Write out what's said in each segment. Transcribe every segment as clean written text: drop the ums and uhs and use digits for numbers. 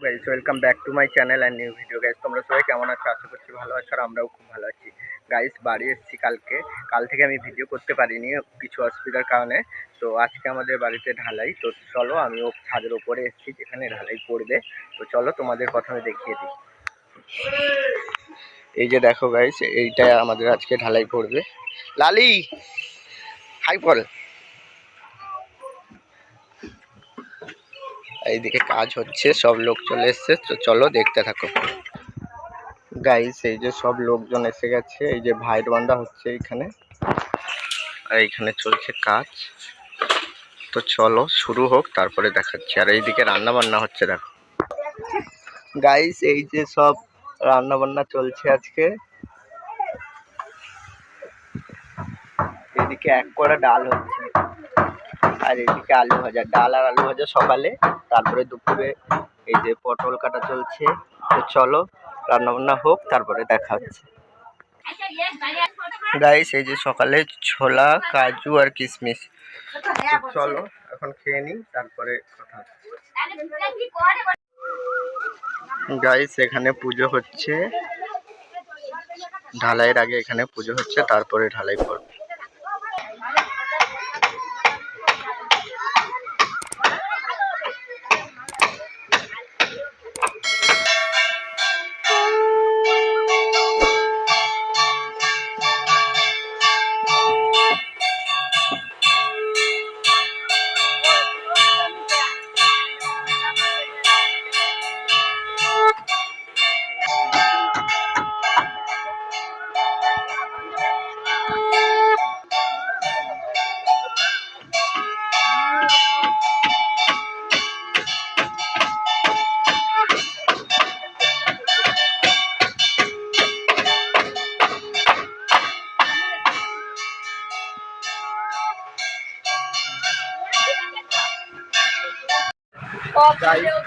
Guys welcome back to my channel and new video. Guys তোমরা সবাই কেমন আছো? আশা করছি ভালো আছো, আর আমরাও খুব ভালো আছি। গাইস বাড়ি এসেছি কাল থেকে আমি ভিডিও করতে পারিনি কিছু অসুবিধার কারণে। তো আজকে আমাদের বাড়িতে ঢালাই, তো চলো আমি ছাদের ওপরে এসেছি যেখানে ঢালাই পড়বে। তো চলো তোমাদের প্রথমে দেখিয়ে দিই। এই যে দেখো গাইস, এইটা আমাদের আজকে ঢালাই পড়বে। লালি হাই বল। এইদিকে কাজ হচ্ছে, সব লোক চলে এসছে, তো চলো দেখতে থাকো। গাইস এই যে সব লোকজন এসে গেছে, এই যে ভাইট বান্ধা হচ্ছে এইখানে, আর এইখানে চলছে কাজ। তো চলো শুরু হোক, তারপরে দেখাচ্ছি। আর এইদিকে রান্না বান্না হচ্ছে দেখো গাইস, এই যে সব রান্না বান্না চলছে আজকে। এইদিকে এক কড়া ডাল হচ্ছে, আর এইদিকে আলু ভাজা। ডাল আর আলু ভাজা সকালে, তারপরে দুপুরে এই যে পটল কাটা চলছে। তো চলো রান্না বান্না হোক, তারপরে দেখা হচ্ছে। গাইস এই যে সকালে ছোলা, কাজু আর কিশমিশ। চলো এখন খেয়ে নিই, তারপরে কথা হচ্ছে। গাইস এখানে পুজো হচ্ছে, ঢালাইয়ের আগে এখানে পুজো হচ্ছে, তারপরে ঢালাই করবে।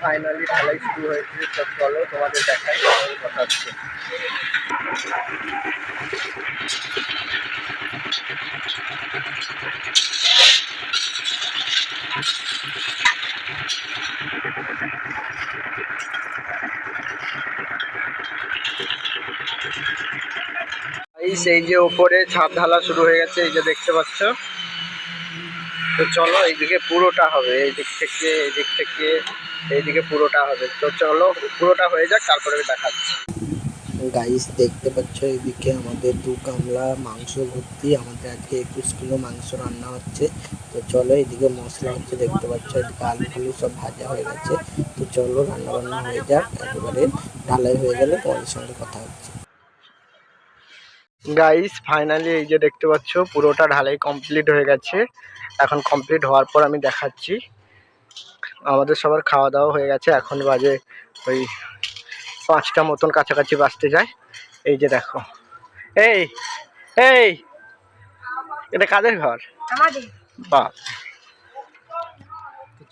ফাইনালি ঢালাই শুরু হয়েছে, তো চলো তোমাদের দেখাই কথা হচ্ছে। এই যে উপরে ছাদ ঢালা শুরু হয়ে গেছে, এই যে দেখতে পাচ্ছ। তো চলো এইদিকে পুরোটা হবে, এইদিক থেকে এইদিকে পুরোটা হবে। তো চলো পুরোটা হয়ে যাক, তারপরে দেখাচ্ছি। গাইস দেখতে পাচ্ছ, এইদিকে আমাদের 2 গামলা মাংস ভর্তি। আমাদের আজকে 21 কিলো মাংস রান্না হচ্ছে। তো চলো এইদিকে মশলা হচ্ছে, দেখতে পাচ্ছ। এদিকে আলু ফালু সব ভাজা হয়ে গেছে। তো চলো রান্না বান্না হয়ে যাক, একেবারে ঢালাই হয়ে গেলে তোমাদের সঙ্গে কথা হচ্ছে। গাইস ফাইনালি এই যে দেখতে পাচ্ছ, পুরোটা ঢালাই কমপ্লিট হয়ে গেছে। এখন কমপ্লিট হওয়ার পর আমি দেখাচ্ছি। আমাদের সবার খাওয়া দাওয়া হয়ে গেছে, এখন বাজে ওই 5টা মতন কাছাকাছি বাজতে যায়। এই যে দেখো, এই এই এটা কাদের ঘর? বাহ।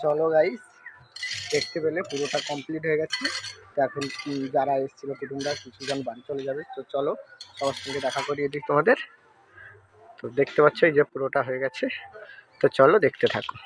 চলো গাইস, দেখতে পেলে পুরোটা কমপ্লিট হয়ে গেছে। তো এখন যারা এসেছিল কুটুমরা কিছুজন বাড়ি চলে যাবে। তো চলো সবার সঙ্গে দেখা করিয়ে দিই তোমাদের। তো দেখতে পাচ্ছ এই যে পুরোটা হয়ে গেছে, তো চলো দেখতে থাকো।